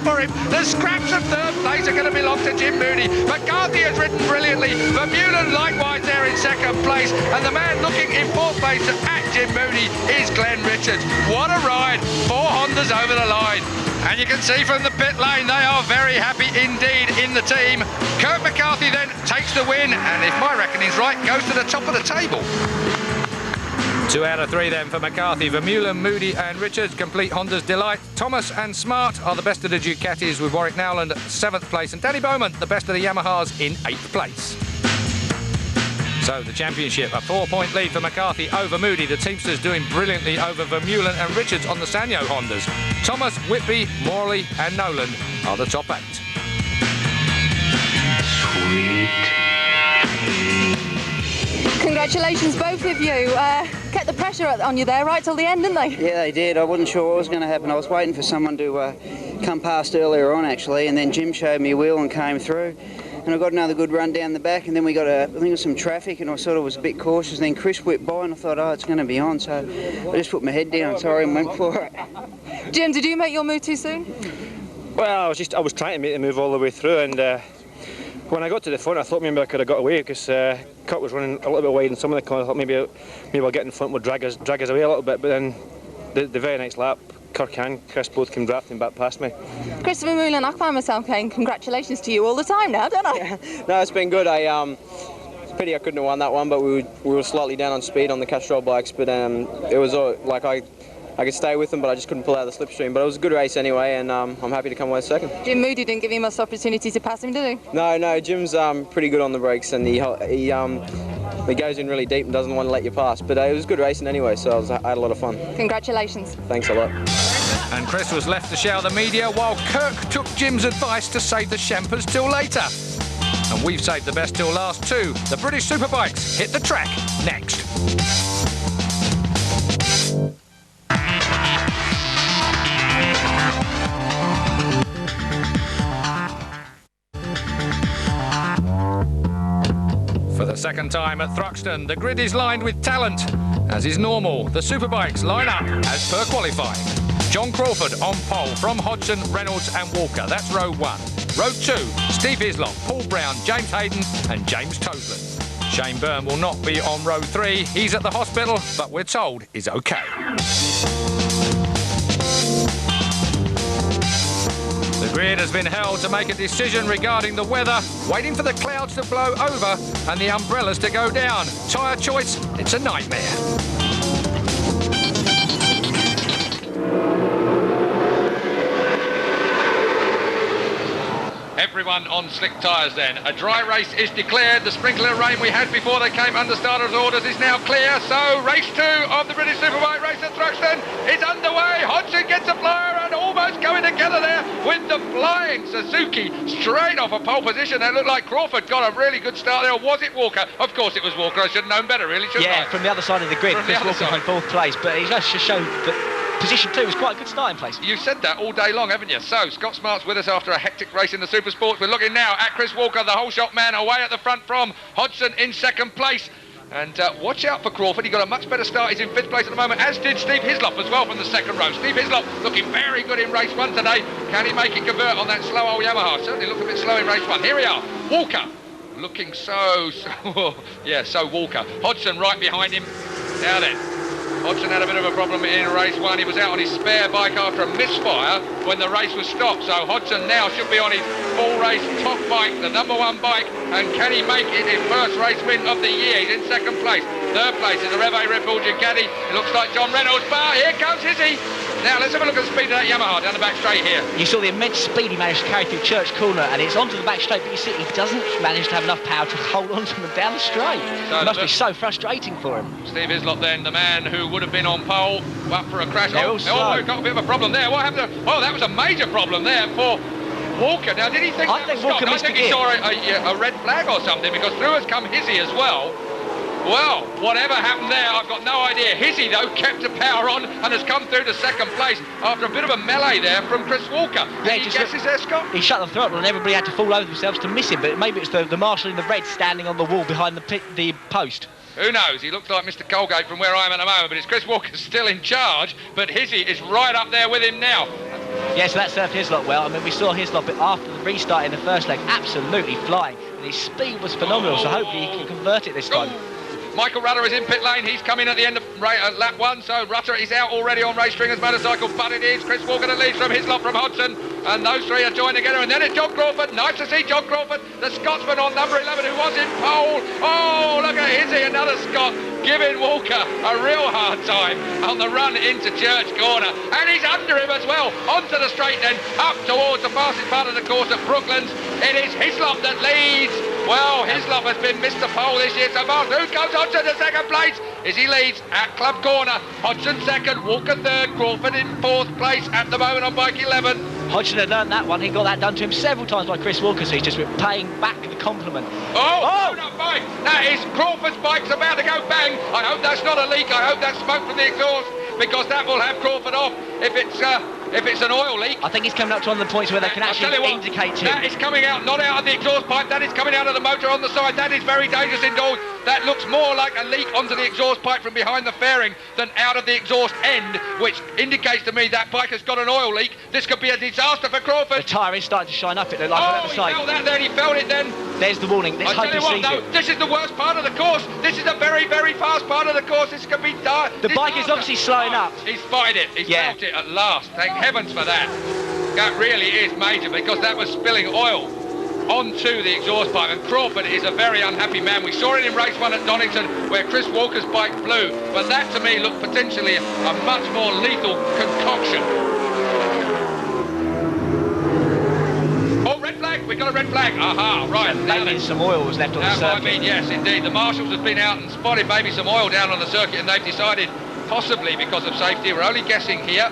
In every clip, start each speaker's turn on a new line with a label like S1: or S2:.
S1: for him. The scraps of third place are going to belong to Jim Moody. McCarthy has ridden brilliantly. Vermeulen likewise there in second place. And the man looking in fourth place at Jim Moody is Glenn Richards. What a ride. 4 Hondas over the line. And you can see from the pit lane they are very happy indeed in the team. Kurt McCarthy then takes the win, and if my reckoning's right, goes to the top of the table. 2 out of 3 then for McCarthy. Vermeulen, Moody and Richards complete Honda's delight. Thomas and Smart are the best of the Ducatis, with Warwick Nowland 7th place, and Danny Bowman the best of the Yamahas in 8th place. So the championship, a 4-point lead for McCarthy over Moody. The Teamsters doing brilliantly over Vermeulen and Richards on the Sanyo Hondas. Thomas, Whitby, Morley and Noland are the top 8.
S2: Sweet.
S3: Congratulations, both of you. Kept the pressure on you there right till the end, didn't they?
S4: Yeah, they did. I wasn't sure what was going to happen. I was waiting for someone to come past earlier on, actually, and then Jim showed me a wheel and came through. And I got another good run down the back, and then we got I think it was some traffic, and I sort of was a bit cautious. And then Chris whipped by, and I thought, oh, it's going to be on. So I just put my head down, sorry, and went for it.
S3: Jim, did you make your move too soon?
S5: Well, I was trying to make the move all the way through, and when I got to the front, I thought maybe I could have got away because Kurt was running a little bit wide in some of the corners. I thought maybe I'll get in front would drag us away a little bit, but then the very next lap, Kirk and Chris both came drafting back past me.
S3: Christopher Moulin, I find myself saying congratulations to you all the time now, don't I?
S6: Yeah. No, it's been good. It's a pity I couldn't have won that one, but we were slightly down on speed on the Castrol bikes, but it was like I could stay with them, but I just couldn't pull out the slipstream. But it was a good race anyway, and I'm happy to come away second.
S3: Jim Moody didn't give you much opportunity to pass him, did he?
S6: No, Jim's pretty good on the brakes, and he goes in really deep and doesn't want to let you pass. But it was good racing anyway, so I had a lot of fun.
S3: Congratulations.
S6: Thanks a lot.
S1: And Chris was left to shower the media while Kirk took Jim's advice to save the Shempers till later. And we've saved the best till last too. The British Superbikes hit the track next. For the second time at Thruxton, the grid is lined with talent. As is normal, the Superbikes line up as per qualifying. John Crawford on pole from Hodgson, Reynolds and Walker. That's row 1. Row 2, Steve Hislop, Paul Brown, James Hayden and James Toseland. Shane Byrne will not be on row 3. He's at the hospital, but we're told is okay. The grid has been held to make a decision regarding the weather, waiting for the clouds to blow over and the umbrellas to go down. Tyre choice, it's a nightmare. Everyone on slick tyres then. A dry race is declared. The sprinkler rain we had before they came under starters' orders is now clear. So race 2 of the British Superbike race at Thruxton is underway. Hodgson gets a flyer and almost going together there with the flying Suzuki straight off a pole position. It looked like Crawford got a really good start there. Or was it Walker? Of course it was Walker. I should have known better, really, shouldn't I?
S7: Yeah, from the other side of the grid. Chris Walker in 4th place, but he just showed that position 2 was quite a good starting place.
S1: You said that all day long, haven't you? So, Scott Smart's with us after a hectic race in the Super Sports. We're looking now at Chris Walker, the whole shot man, away at the front from Hodgson in 2nd place. And watch out for Crawford. He got a much better start. He's in 5th place at the moment, as did Steve Hislop as well from the 2nd row. Steve Hislop looking very good in race 1 today. Can he make it convert on that slow old Yamaha? Certainly looked a bit slow in race 1. Here we are. Walker looking so Walker. Hodgson right behind him. Now then. Hodgson had a bit of a problem in race 1. He was out on his spare bike after a misfire when the race was stopped. So Hodgson now should be on his full race top bike, the number 1 bike. And can he make it his first race win of the year? He's in 2nd place. 3rd place is a Rev A Red Bull Ducati. It looks like John Reynolds. But here comes Hizzy. Now let's have a look at the speed of that Yamaha down the back straight here.
S7: You saw the immense speed he managed to carry through Church Corner, and it's onto the back straight, but you see he doesn't manage to have enough power to hold on to them down the straight. So it must be so frustrating for him.
S1: Steve Hislop then, the man who would have been on pole, up for a crash. We've got a bit of a problem there. What happened? Oh, that was a major problem there for Walker. Now, did he think that was stopped? I think he saw a red flag or something, because through has come Hizzy as well. Well, whatever happened there, I've got no idea. Hizzy, though, kept the power on and has come through to 2nd place after a bit of a melee there from Chris Walker.
S7: Yeah,
S1: Any guesses there, Scott?
S7: He shut the throttle and everybody had to fall over themselves to miss him, but maybe it's the marshal in the red standing on the wall behind the post.
S1: Who knows? He looks like Mr. Colgate from where I am at the moment, but it's Chris Walker still in charge, but Hizzy is right up there with him now.
S7: Yeah, so that served Hislop well. I mean, we saw Hislop after the restart in the first leg absolutely flying, and his speed was phenomenal, so hopefully he can convert it this time.
S1: Michael Rutter is in pit lane. He's coming at the end of lap 1, so Rutter is out already on Ray Stringer's motorcycle, but it is Chris Walker that leads from Hislop, from Hodgson, and those three are joined together, and then it's John Crawford. Nice to see John Crawford, the Scotsman on number 11, who was in pole. Oh, look at Izzy, another Scot, giving Walker a real hard time on the run into Church Corner, and he's under him as well, onto the straight then, up towards the fastest part of the course at Brooklands. It is Hislop that leads. Well, Hislop has been Mr. Pole this year, so Martin, who comes Hodgson to second place? As he leads at Club Corner, Hodgson second, Walker third, Crawford in fourth place at the moment on bike 11.
S7: Hodgson had learned that one. He got that done to him several times by Chris Walker, so he's just been paying back the compliment.
S1: Oh! Bike. That is Crawford's bike's about to go bang. I hope that's not a leak. I hope that's smoke from the exhaust, because that will have Crawford off if it's an oil leak.
S7: I think he's coming up to one of the points where they can actually indicate to him.
S1: That is coming out, not out of the exhaust pipe, that is coming out of the motor on the side. That is very dangerous indoors. That looks more like a leak onto the exhaust pipe from behind the fairing than out of the exhaust end, which indicates to me that bike has got an oil leak. This could be a disaster for Crawford.
S7: The tyre is starting to shine up, it looked like, on the other side.
S1: He felt that then, he felt it then.
S7: There's the warning. Let's hope he sees it.
S1: This is the worst part of the course. This is a very, very fast part of the course. This could be dark.
S7: The bike is obviously slowing up.
S1: He's spotted it. He's felt it at last. Thank heavens for that. That really is major, because that was spilling oil onto the exhaust pipe, and Crawford is a very unhappy man. We saw it in race 1 at Donington where Chris Walker's bike blew, but that to me looked potentially a much more lethal concoction. Oh, red flag, we got a red flag. Aha, right.
S7: And maybe some oil was left on the circuit.
S1: That might mean, yes, indeed. The marshals have been out and spotted maybe some oil down on the circuit, and they've decided, possibly because of safety, we're only guessing here,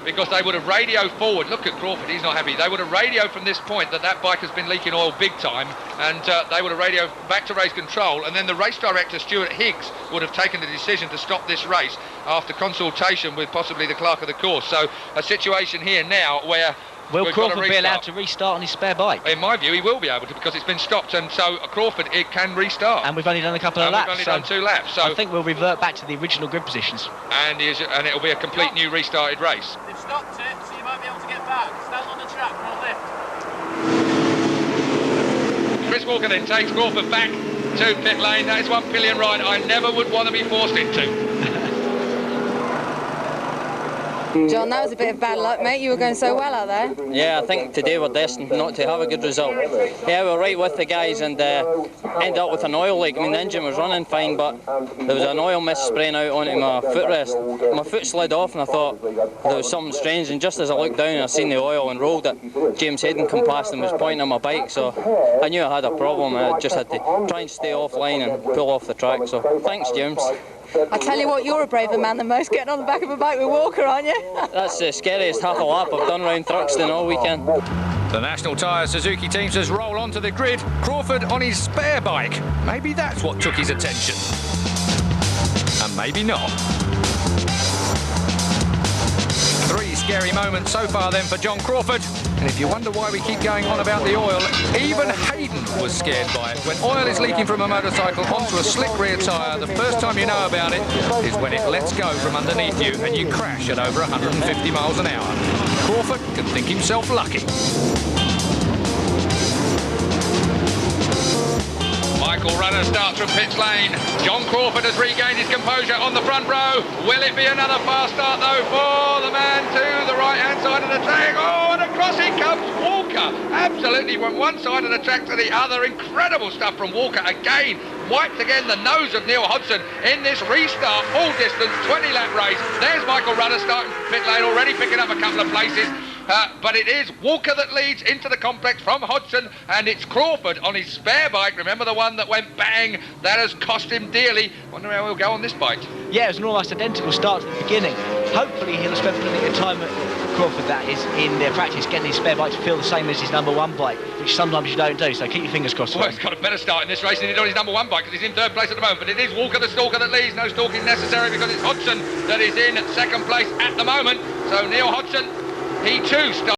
S1: because they would have radioed forward. Look at Crawford, he's not happy. They would have radioed from this point that bike has been leaking oil big time, and they would have radioed back to race control, and then the race director, Stuart Higgs, would have taken the decision to stop this race after consultation with possibly the clerk of the course. So a situation here now where
S7: will Crawford be allowed to restart on his spare bike?
S1: In my view, he will be able to, because it's been stopped, and so Crawford, it can restart.
S7: And we've only done a couple of laps.
S1: We've only done 2 laps. So
S7: I think we'll revert back to the original grid positions.
S1: And it'll be a complete new restarted race.
S2: They've stopped it, so you might be able to get back. Stand on the track, not lift.
S1: Chris Walker then takes Crawford back to pit lane. That is one pillion ride I never would want to be forced into.
S3: John, that was a bit of bad luck, mate. You were going so well out there.
S8: Yeah, I think today we're destined not to have a good result. Yeah, we were right with the guys and ended up with an oil leak. I mean, the engine was running fine, but there was an oil mist spraying out onto my footrest. My foot slid off, and I thought there was something strange, and just as I looked down, I seen the oil and rolled it. James Hayden come past and was pointing at my bike, so I knew I had a problem. I just had to try and stay offline and pull off the track, so thanks, James.
S3: I tell you what, you're a braver man than most, getting on the back of a bike with Walker, aren't you?
S8: That's the scariest half a lap I've done round Thruxton all weekend.
S1: The National Tyre Suzuki team says roll onto the grid. Crawford on his spare bike. Maybe that's what took his attention. And maybe not. 3 scary moments so far then for John Crawford. And if you wonder why we keep going on about the oil, even Hayden was scared by it. When oil is leaking from a motorcycle onto a slick rear tyre, the first time you know about it is when it lets go from underneath you and you crash at over 150 miles an hour. Crawford can think himself lucky. Michael Runner starts from pits lane. John Crawford has regained his composure on the front row. Will it be another fast start though for the man to the right hand side of the track? Oh, and across he comes Walker. Absolutely from one side of the track to the other. Incredible stuff from Walker again. Wiped again the nose of Neil Hodgson in this restart full distance 20 lap race. There's Michael Runner starting pit lane already, picking up a couple of places. But it is Walker that leads into the complex from Hodgson, and it's Crawford on his spare bike. Remember the one that went bang? That has cost him dearly. Wonder how he'll go on this bike.
S7: Yeah, it was an almost identical start to the beginning. Hopefully he'll spend plenty of time at Crawford, that is, in their practice, getting his spare bike to feel the same as his number 1 bike, which sometimes you don't do, so keep your fingers crossed.
S1: Well, he's got a better start in this race than he did on his number 1 bike, because he's in 3rd place at the moment. But it is Walker the stalker that leads. No stalking necessary, because it's Hodgson that is in 2nd place at the moment. So Neil Hodgson, he too starts.